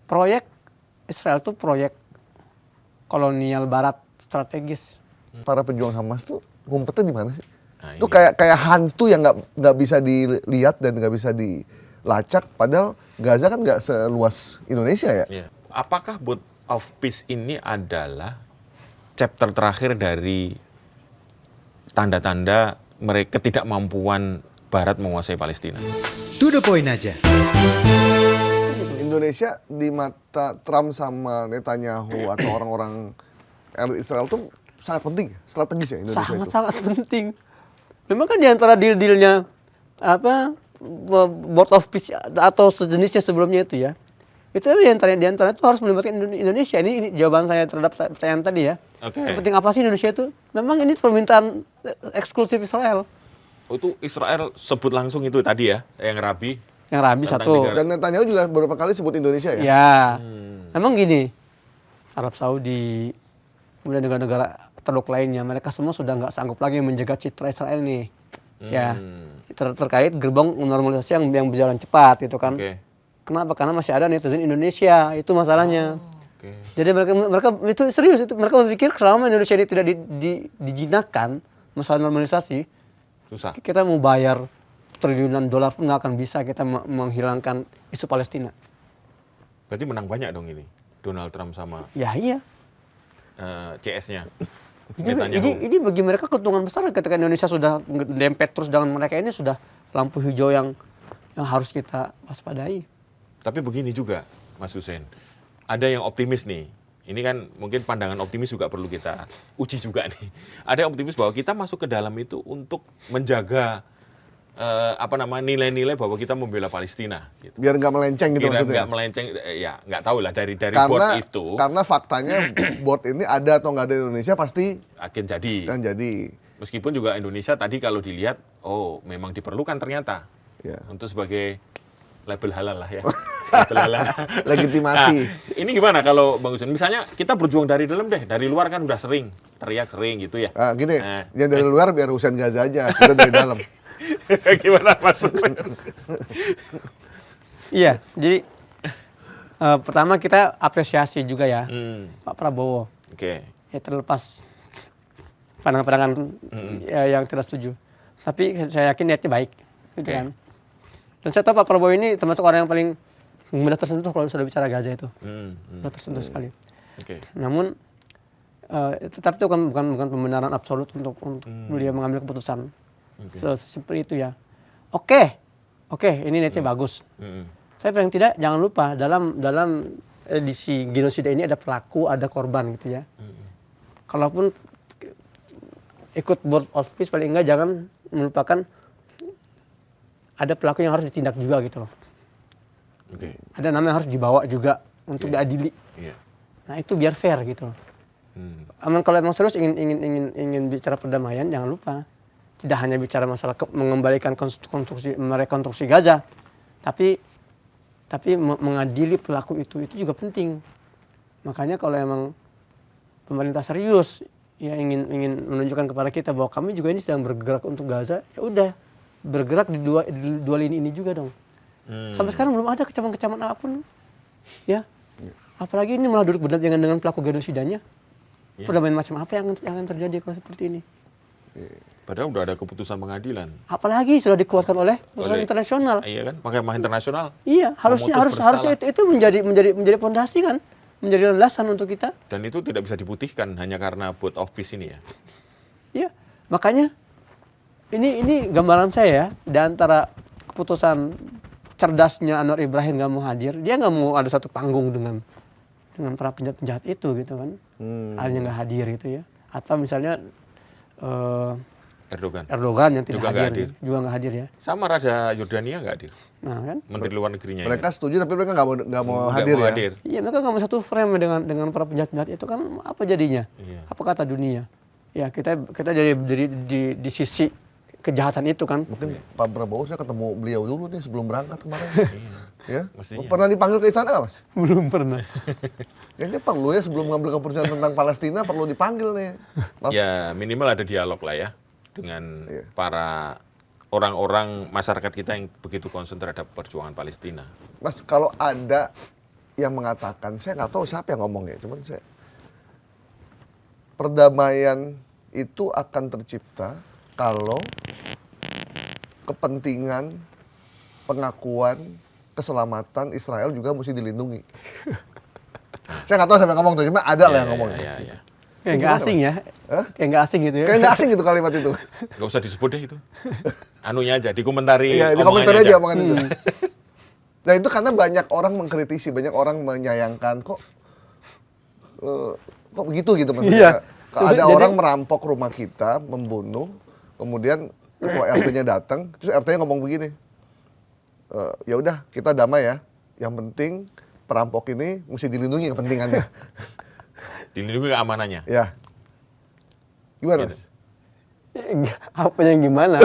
proyek Israel tuh proyek kolonial Barat strategis. Para pejuang Hamas tuh ngumpetnya di mana sih? Nah, Itu ini. kayak hantu yang nggak bisa dilihat dan nggak bisa dilacak. Padahal Gaza kan nggak seluas Indonesia ya. Ya. Apakah Boat of Peace ini adalah chapter terakhir dari tanda-tanda mereka ketidakmampuan Barat menguasai Palestina? To the point aja. Indonesia di mata Trump sama Netanyahu atau orang-orang elit Israel tuh sangat penting, strategis ya Indonesia itu. Sangat penting. Memang kan di antara deal-dealnya Board of Peace atau sejenisnya sebelumnya itu ya. Itu di antara itu harus melibatkan Indonesia. Ini jawaban saya terhadap pertanyaan tadi ya. Oke. Sepenting apa sih Indonesia itu? Memang ini permintaan eksklusif Israel. Itu Israel sebut langsung itu tadi ya, yang Rabi. Yang Rabi Tentang satu. negara. Dan Netanyahu juga beberapa kali sebut Indonesia ya. Ya. Memang gini. Arab Saudi, kemudian negara-negara teluk lainnya, mereka semua sudah nggak sanggup lagi menjaga citra Israel nih. Ya. Terkait gerbong normalisasi yang berjalan cepat gitu kan. Oke. Kenapa? Karena masih ada netizen Indonesia, itu masalahnya. Oke. Jadi mereka itu serius, itu mereka berpikir selama Indonesia ini tidak dijinakkan masalah normalisasi, Susah. kita mau bayar triliunan dolar pun nggak akan bisa kita menghilangkan isu Palestina. Berarti menang banyak dong ini, Donald Trump sama Ya iya. CS-nya. Ini bagi mereka keuntungan besar ketika Indonesia sudah dempet terus dengan mereka, ini sudah lampu hijau yang harus kita waspadai. Tapi begini juga, Mas Hussein, ada yang optimis nih. Ini kan mungkin pandangan optimis juga perlu kita uji juga nih. Ada yang optimis bahwa kita masuk ke dalam itu untuk menjaga nilai-nilai bahwa kita membela Palestina. Gitu. Biar nggak melenceng gitu Biar maksudnya. nggak melenceng, ya nggak tahu lah dari board itu Karena faktanya board ini ada atau nggak ada di Indonesia pasti akan jadi. kan jadi. Meskipun juga Indonesia tadi kalau dilihat, oh memang diperlukan ternyata Ya. untuk sebagai label halal lah ya. Label halal. Legitimasi. Nah, ini gimana kalau Bang Hussein? Misalnya kita berjuang dari dalam deh, dari luar kan udah sering teriak sering gitu ya. Nah, gini, Nah. yang dari luar biar urusan Gaza aja, kita dari dalam. Gimana Mas Hussein? Iya, jadi pertama kita apresiasi juga ya Pak Prabowo. Oke. Ya terlepas pandangan-pandangan yang tidak setuju. Tapi saya yakin niatnya baik, gitu kan. Dan saya tahu Pak Prabowo ini termasuk orang yang paling mudah tersentuh kalau sudah bicara Gaza itu. Mudah tersentuh sekali. Oke. Namun tetap itu bukan pembenaran absolut untuk beliau mengambil keputusan sesimpel itu ya. Oke, ini niatnya bagus. Tapi paling tidak jangan lupa dalam edisi genosida ini ada pelaku, ada korban gitu ya. Kalaupun ikut Board of Peace paling enggak jangan melupakan ada pelaku yang harus ditindak juga gitu loh. Oke. Ada nama yang harus dibawa juga untuk diadili. Iya. Nah itu biar fair gitu loh. Kalau emang serius ingin bicara perdamaian, jangan lupa tidak hanya bicara masalah mengembalikan merekonstruksi Gaza, tapi mengadili pelaku itu juga penting. Makanya kalau emang pemerintah serius ya ingin menunjukkan kepada kita bahwa kami juga ini sedang bergerak untuk Gaza, ya udah bergerak di dua lini ini juga dong. Sampai sekarang belum ada kecaman-kecaman apapun, ya. Apalagi ini malah duduk berdampingan dengan pelaku genosidanya. Perdamaian macam apa yang akan terjadi kalau seperti ini? Padahal udah ada keputusan pengadilan. Apalagi sudah dikeluarkan oleh putusan internasional. Iya kan, mahkamah internasional. Iya, harusnya itu menjadi fondasi kan, menjadi landasan untuk kita. Dan itu tidak bisa diputihkan hanya karena Board of Peace ini ya. Iya, makanya ini gambaran saya ya, di antara keputusan cerdasnya Anwar Ibrahim nggak mau hadir, dia nggak mau ada satu panggung dengan para penjahat-penjahat itu gitu kan, akhirnya nggak hadir gitu ya. Atau misalnya Erdogan yang tidak juga nggak hadir ya. Sama Raja Yordania nggak hadir. Nah kan, Menteri Luar Negerinya. Mereka ini. setuju tapi mereka nggak mau hadir ya. Iya, mereka nggak mau satu frame dengan para penjahat-penjahat itu kan, apa jadinya? Iya. Apa kata dunia? Ya kita jadi di sisi kejahatan itu kan. Mungkin Pak Prabowo saya ketemu beliau dulu nih sebelum berangkat kemarin. Ya, Mestinya. pernah dipanggil ke istana nggak Mas? Belum pernah. Kayaknya perlu ya sebelum mengambil keputusan tentang Palestina perlu dipanggil nih. Mas. Ya minimal ada dialog lah ya dengan para orang-orang masyarakat kita yang begitu concern terhadap perjuangan Palestina. Mas, kalau ada yang mengatakan, saya nggak tahu siapa yang ngomong ya, cuman perdamaian itu akan tercipta kalau kepentingan pengakuan keselamatan Israel juga mesti dilindungi. Saya nggak tahu siapa yang ngomong tuh, cuma ada lah yang ngomong. Iya. Kayak nggak asing ya. Kayak nggak asing gitu ya. Kayak nggak asing gitu kalimat itu. Nggak usah disebut deh itu. Anunya aja, dikomentari. Iya, dikomentari aja omongan itu. Nah itu karena banyak orang mengkritisi, banyak orang menyayangkan kok begitu gitu maksudnya. Iya. Ada Jadi, orang merampok rumah kita, membunuh, kemudian ketua RT-nya datang, terus RT-nya ngomong begini, ya udah kita damai ya, yang penting perampok ini mesti dilindungi kepentingannya. Dilindungi keamanannya. Ya, gimana Gitu. Mas? apa yang gimana?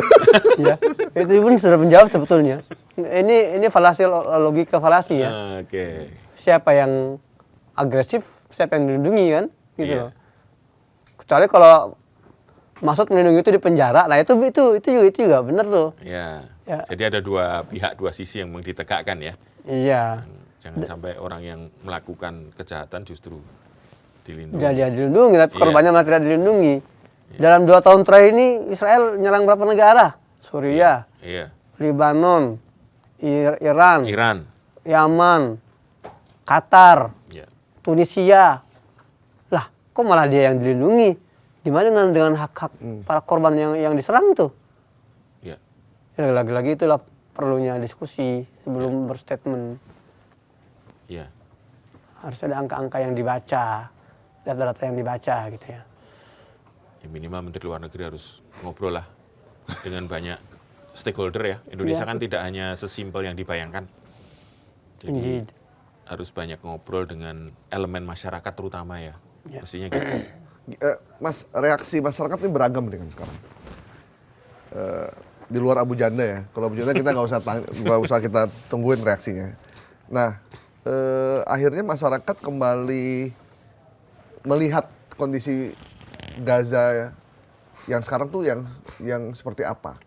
Ya, itu pun sudah menjawab sebetulnya. Ini falasi, logika falasi ya. Oke. Siapa yang agresif, siapa yang dilindungi kan? Gitu Iya. loh. Kecuali kalau maksud melindungi itu di penjara, nah itu juga benar tuh. Ya. Ya. Jadi ada dua pihak, dua sisi yang memang ditegakkan ya. Iya. Jangan sampai orang yang melakukan kejahatan justru dilindungi. Dia dilindungi, tapi Iya. korbannya malah tidak dilindungi. Dalam 2 tahun terakhir ini Israel nyerang berapa negara? Suriah, Iya. Lebanon, Iran, Yaman, Qatar, Ya. Tunisia. Lah, kok malah dia yang dilindungi? Gimana dengan hak-hak para korban yang diserang itu? Ya. Ya, lagi-lagi itulah perlunya diskusi sebelum berstatement. Ya. Harus ada angka-angka yang dibaca, data-data yang dibaca gitu ya. Ya minimal Menteri Luar Negeri harus ngobrol lah dengan banyak stakeholder ya. Indonesia kan tidak hanya sesimpel yang dibayangkan. Jadi Indeed. harus banyak ngobrol dengan elemen masyarakat terutama ya. Ya. Mestinya gitu. Mas, reaksi masyarakat ini beragam dengan sekarang. Di luar Abu Janda ya. Kalau Abu Janda kita nggak usah kita tungguin reaksinya. Nah, akhirnya masyarakat kembali melihat kondisi Gaza ya, yang sekarang tuh yang seperti apa?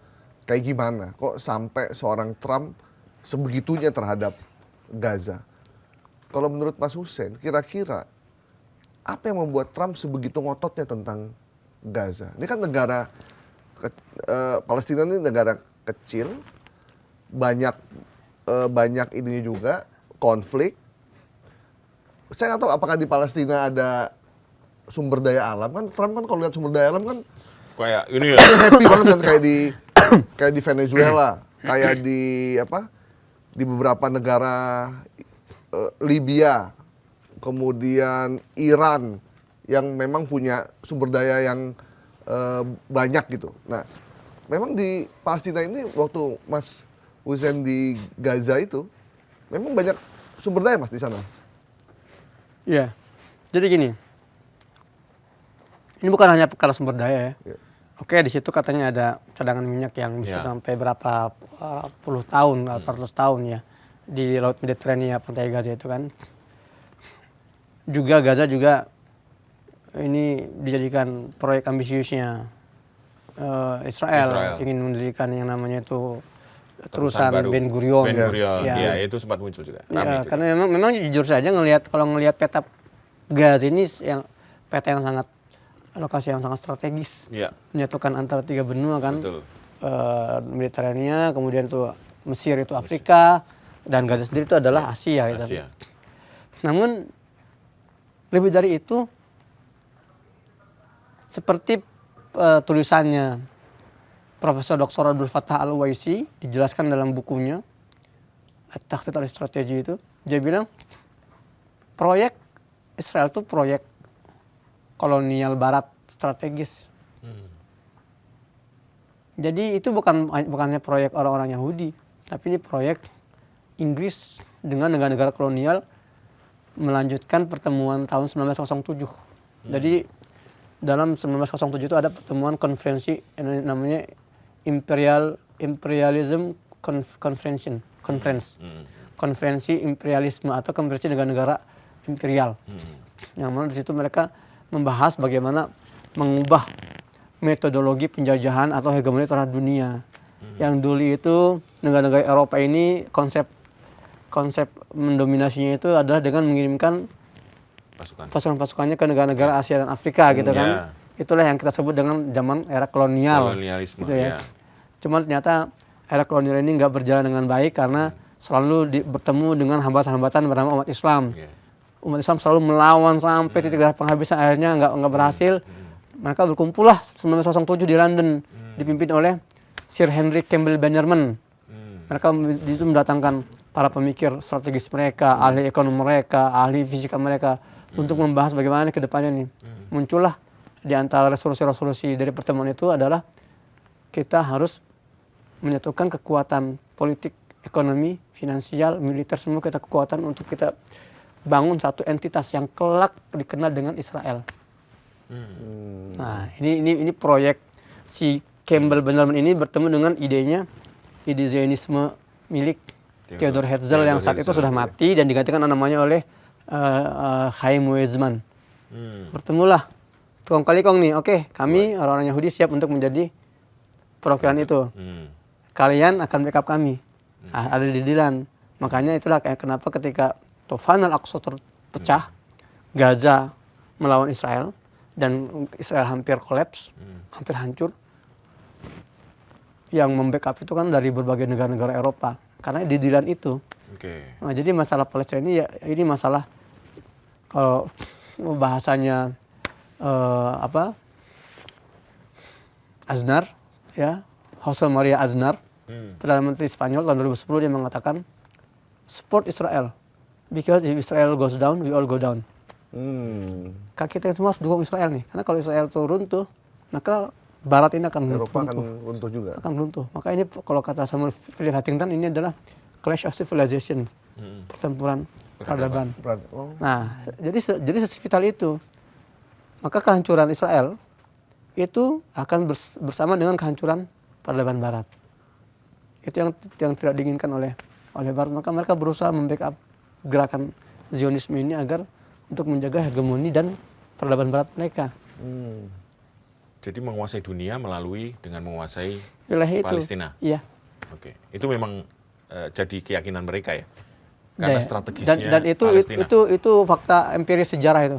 Kayak gimana? Kok sampai seorang Trump sebegitunya terhadap Gaza? Kalau menurut Mas Hussein, kira-kira apa yang membuat Trump sebegitu ngototnya tentang Gaza? Ini kan negara Palestina ini negara kecil, banyak ininya juga konflik. Saya nggak tahu apakah di Palestina ada sumber daya alam kan. Trump kan kalau lihat sumber daya alam kan Kayak ini ya. happy banget kan, kayak di Venezuela, kayak di beberapa negara, Libya, kemudian Iran yang memang punya sumber daya yang banyak gitu. Nah, memang di Palestina ini waktu Mas Hussein di Gaza itu memang banyak sumber daya Mas di sana. Iya. Jadi gini. Ini bukan hanya perkara sumber daya ya. Ya. Oke, di situ katanya ada cadangan minyak yang bisa Ya. sampai berapa puluh tahun atau ratus tahun ya di Laut Mediterania pantai Gaza itu kan. Juga Gaza juga ini dijadikan proyek ambisiusnya Israel ingin mendirikan yang namanya itu terusan baru. Ben Gurion. Ben Gurion. Ya. Ya, itu sempat muncul juga. Ya, Ramai juga. karena memang jujur saja kalau ngelihat peta Gaza ini yang peta yang sangat lokasi yang sangat strategis, Iya. menyatukan antara 3 benua kan, Betul. Mediterania, kemudian tuh Mesir itu Afrika, dan Gaza sendiri itu adalah Asia. Gitu. Asia. Namun lebih dari itu, seperti tulisannya Profesor Dr. Abdul Fattah Al-Waisi dijelaskan dalam bukunya At-Takhtit al-Strategi itu, dia bilang proyek Israel itu proyek kolonial Barat strategis. Jadi itu bukannya proyek orang-orang Yahudi, tapi ini proyek Inggris dengan negara-negara kolonial melanjutkan pertemuan tahun 1907. Jadi dalam 1907 itu ada pertemuan konferensi namanya Imperialism Conference. Konferensi imperialisme atau konferensi negara-negara imperial. Yang mana di situ mereka membahas bagaimana mengubah metodologi penjajahan atau hegemoni terhadap dunia. Yang dulu itu negara-negara Eropa ini konsep konsep mendominasinya itu adalah dengan mengirimkan Pasukan. pasukan-pasukannya ke negara-negara Asia dan Afrika gitu kan. Itulah yang kita sebut dengan zaman era kolonial. Kolonialisme. Gitu ya. Cuman ternyata era kolonial ini nggak berjalan dengan baik karena selalu bertemu dengan hambatan-hambatan bernama umat Islam. Umat Islam selalu melawan sampai titik penghabisan, akhirnya nggak berhasil. Mereka berkumpullah 1907 di London, dipimpin oleh Sir Henry Campbell Bannerman. Mereka itu mendatangkan para pemikir strategis mereka, ahli ekonomi mereka, ahli fisika mereka untuk membahas bagaimana ke depannya nih. Muncullah di antara resolusi-resolusi dari pertemuan itu adalah kita harus menyatukan kekuatan politik, ekonomi, finansial, militer, semua kita kekuatan untuk kita bangun satu entitas yang kelak dikenal dengan Israel. Nah, ini proyek si Campbell Bannerman ini bertemu dengan ide Zionisme milik Theodor Herzl yang saat itu sudah mati dan digantikan namanya oleh Chaim Weizmann. Bertemulah tukang kali kong nih, oke, kami orang-orang Yahudi siap untuk menjadi perwakilan itu. Kalian akan backup kami. Ada di Dilan. Makanya itulah kenapa ketika Tufan al-Aqsa terpecah, Gaza melawan Israel, dan Israel hampir kolaps, hampir hancur. Yang membackup itu kan dari berbagai negara-negara Eropa. Karena di Dilan itu. Nah, jadi masalah Palestina ini ya ini masalah kalau bahasanya Aznar, ya, Jose Maria Aznar, Perdana Menteri Spanyol tahun 2010 dia mengatakan support Israel because if Israel goes down, we all go down. Kita semua harus dukung Israel nih, karena kalau Israel itu runtuh, maka Barat ini akan Eropa runtuh. akan runtuh juga. Akan runtuh. Maka ini kalau kata Samuel Philip Huntington ini adalah clash of civilization, pertempuran peradaban. Nah, jadi sevital itu. Maka kehancuran Israel itu akan bersama dengan kehancuran peradaban Barat. Itu yang tidak diinginkan oleh Barat. Maka mereka berusaha membackup gerakan Zionisme ini agar untuk menjaga hegemoni dan peradaban Barat mereka. Jadi menguasai dunia dengan menguasai Wilayah itu. Palestina. Iya. Oke, itu memang jadi keyakinan mereka ya. Karena strategisnya dan itu fakta empiris sejarah itu.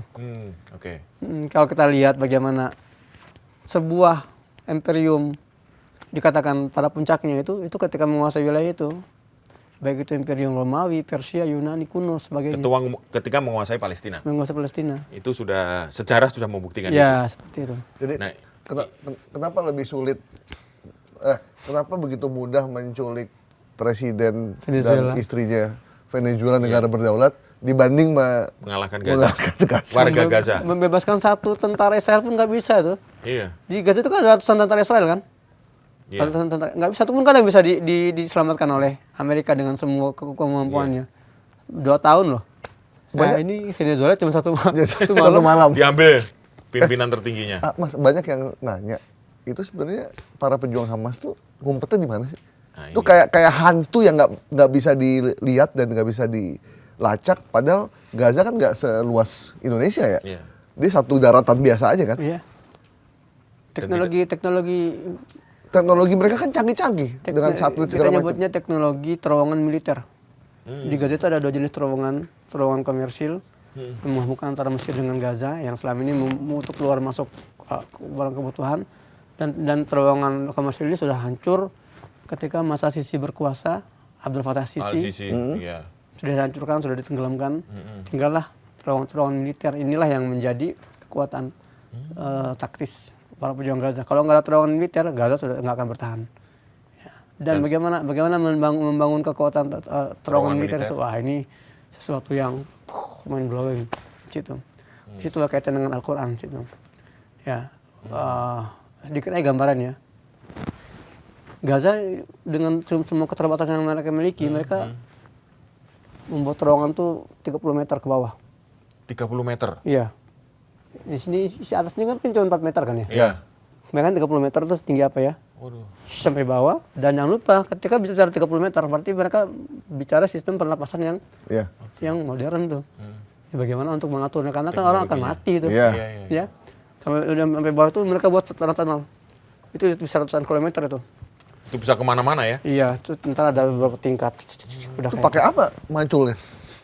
Kalau kita lihat bagaimana sebuah imperium dikatakan pada puncaknya itu ketika menguasai wilayah itu, baik itu Imperium Romawi, Persia, Yunani kuno sebagainya. Ketika menguasai Palestina. Menguasai Palestina. Itu sejarah sudah membuktikan itu. Ya, seperti itu. Jadi kenapa lebih sulit? Kenapa begitu mudah menculik presiden Venezuela dan istrinya Venezuela negara berdaulat dibanding mengalahkan Gaza. Warga Gaza. Membebaskan satu tentara Israel pun nggak bisa tuh. Iya. Di Gaza itu kan ada ratusan tentara Israel kan. Iya. Ratusan tentara, nggak bisa satu pun kan yang bisa diselamatkan oleh Amerika dengan semua kemampuannya. 2 tahun loh. Nah, ini Venezuela cuma satu malam. Diambil pimpinan tertingginya. Mas, banyak yang nanya, itu sebenarnya para pejuang Hamas tuh ngumpetnya di mana sih? Nah, itu kayak hantu yang nggak bisa dilihat dan nggak bisa dilacak. Padahal Gaza kan nggak seluas Indonesia ya. Iya. Dia satu daratan biasa aja kan. Iya. Teknologi mereka kan canggih-canggih dengan satelit segala kita macam. nyebutnya teknologi terowongan militer. Di Gaza itu ada 2 jenis terowongan komersil yang menghubungkan antara Mesir dengan Gaza yang selama ini untuk keluar masuk barang kebutuhan, dan terowongan komersil ini sudah hancur ketika masa Sisi berkuasa, Abdul Fattah Sisi. Sudah dihancurkan, sudah ditenggelamkan. Tinggallah terowongan militer. Inilah yang menjadi kekuatan taktis para pejuang Gaza. Kalau nggak ada terowongan militer, Gaza sudah nggak akan bertahan. Dan bagaimana membangun kekuatan terowongan militer itu, wah ini sesuatu yang mind blowing situ. Situ kaitan dengan Al-Quran situ. Ya, sedikit aja gambarannya. Gaza dengan semua keterbatasan yang mereka miliki, mereka membuat terowongan tuh 30 meter ke bawah. 30 meter? Iya. Di sini atasnya kan cuma 4 meter kan ya? Iya. Mereka 30 meter terus tinggi apa ya? Waduh. Sampai bawah. Dan jangan lupa ketika bicara 30 meter berarti mereka bicara sistem pernapasan yang modern tuh. Ya, bagaimana untuk mengaturnya, karena kan orang akan mati tuh. Ya. Sampai bawah itu mereka buat tunnel. Itu bisa ratusan kilometer itu. Itu bisa kemana-mana ya. Iya, terus ntar ada beberapa tingkat. Udah Itu kayak pakai apa munculnya?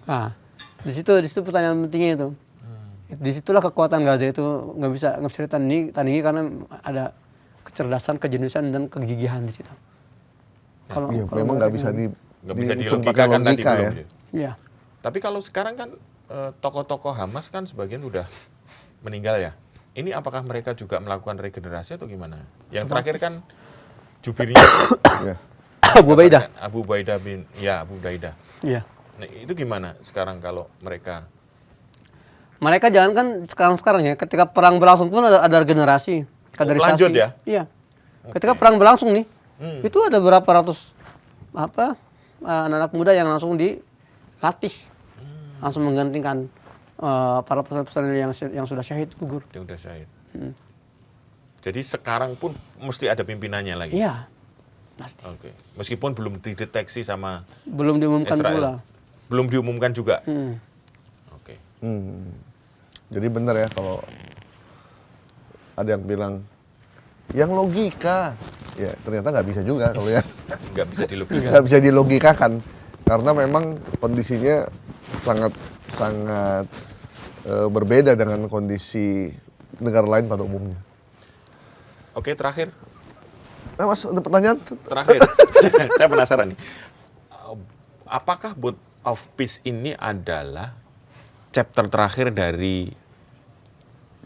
Nah, di situ pertanyaan pentingnya itu. Disitulah kekuatan Gaza itu nggak bisa ditandingi karena ada kecerdasan, kejeniusan dan kegigihan di situ. Iya, memang nggak bisa Nggak bisa dihitung pakai dilogikakan tadi logika ya. belum. Iya. Tapi kalau sekarang kan tokoh-tokoh Hamas kan sebagian udah meninggal ya. Ini apakah mereka juga melakukan regenerasi atau gimana? Yang terakhir kan jubirnya Ya. Abu Ubaidah. Abu Ubaidah. Iya. Nah, itu gimana sekarang kalau mereka Mereka jangan kan sekarang ya, ketika perang berlangsung pun ada regenerasi, kaderisasi. lanjut ya? Iya. Ketika perang berlangsung nih, itu ada berapa ratus anak-anak muda yang langsung dilatih, langsung menggantikan para personel yang sudah syahid gugur. yang udah syahid? Jadi sekarang pun mesti ada pimpinannya lagi. Iya, pasti. Oke. Meskipun belum dideteksi sama Belum diumumkan Israel. pula. Belum diumumkan juga. Oke. Jadi benar ya kalau ada yang bilang yang logika, ya ternyata nggak bisa juga kalau ya Nggak bisa dilogikakan. nggak bisa dilogikakan karena memang kondisinya sangat berbeda dengan kondisi negara lain pada umumnya. Oke, terakhir. Mas ada pertanyaan? Terakhir. Saya penasaran nih. Apakah Boat of Peace ini adalah chapter terakhir dari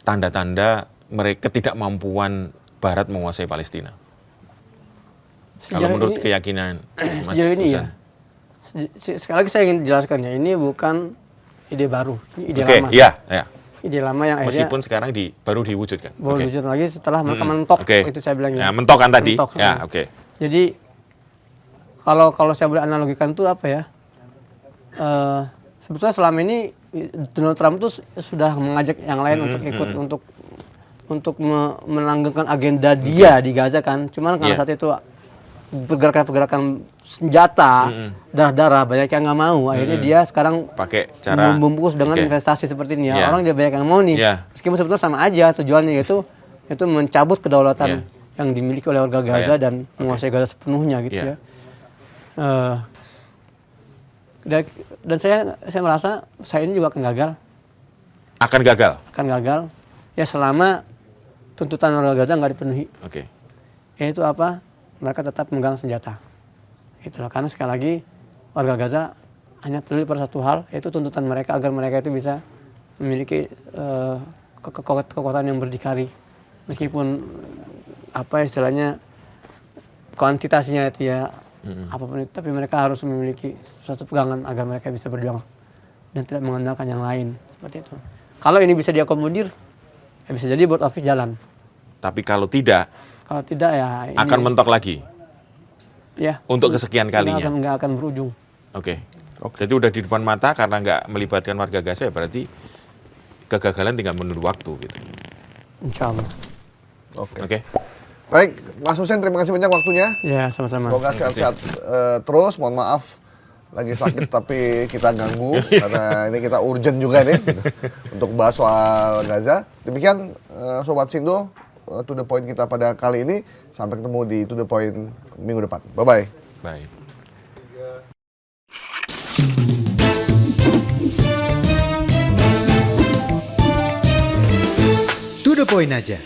tanda-tanda mereka ketidakmampuan Barat menguasai Palestina? Kalau menurut keyakinan Mas Sejauh ini Husan. ya. Sekali lagi saya ingin jelaskan ya, ini bukan ide baru, ini ide Oke, lama. iya, ya. Ide lama yang akhirnya Meskipun sekarang baru diwujudkan. baru Oke. wujud lagi setelah mereka mentok, Oke. itu saya bilang Ya, mentok kan tadi? Mentok, Ya, oke. Jadi kalau saya boleh analogikan itu apa ya? Sebetulnya selama ini Donald Trump itu sudah mengajak yang lain untuk ikut untuk melanggengkan agenda dia di Gaza kan. Cuman karena Iya. saat itu pergerakan senjata, darah-darah banyak yang nggak mau. Akhirnya dia sekarang Pakai cara membungkus dengan oke. investasi seperti ini ya. Iya. Orang dia banyak yang mau nih. Iya. Meskipun sebetulnya sama aja tujuannya itu mencabut kedaulatan yang dimiliki oleh warga Gaza Iya. dan menguasai Gaza sepenuhnya gitu Iya. ya. Dan saya merasa saya ini juga akan gagal. Akan gagal. Ya selama tuntutan warga Gaza nggak dipenuhi. Oke. Yaitu apa? Mereka tetap memegang senjata. Itulah karena sekali lagi warga Gaza hanya peduli pada satu hal, yaitu tuntutan mereka agar mereka itu bisa memiliki kekuatan yang berdikari. Meskipun apa istilahnya kuantitasnya itu ya apapun itu, tapi mereka harus memiliki suatu pegangan agar mereka bisa berjuang dan tidak mengandalkan yang lain seperti itu. Kalau ini bisa diakomodir, ya bisa jadi Board of Peace jalan. Tapi kalau tidak, Kalau tidak ya ini, akan mentok lagi ya untuk kesekian kalinya. nggak akan berujung. Oke. Jadi udah di depan mata karena nggak melibatkan warga Gaza ya berarti kegagalan tinggal menunggu waktu gitu. Insya Allah. Oke. Baik, Mas Husen terima kasih banyak waktunya. Ya sama-sama. Semoga sehat-sehat terus. Mohon maaf lagi sakit tapi kita ganggu karena ini kita urgent juga nih untuk bahas soal Gaza. Demikian Sobat Sindo, to the point kita pada kali ini. Sampai ketemu di to the point minggu depan. Bye-bye. Baik. To the point aja.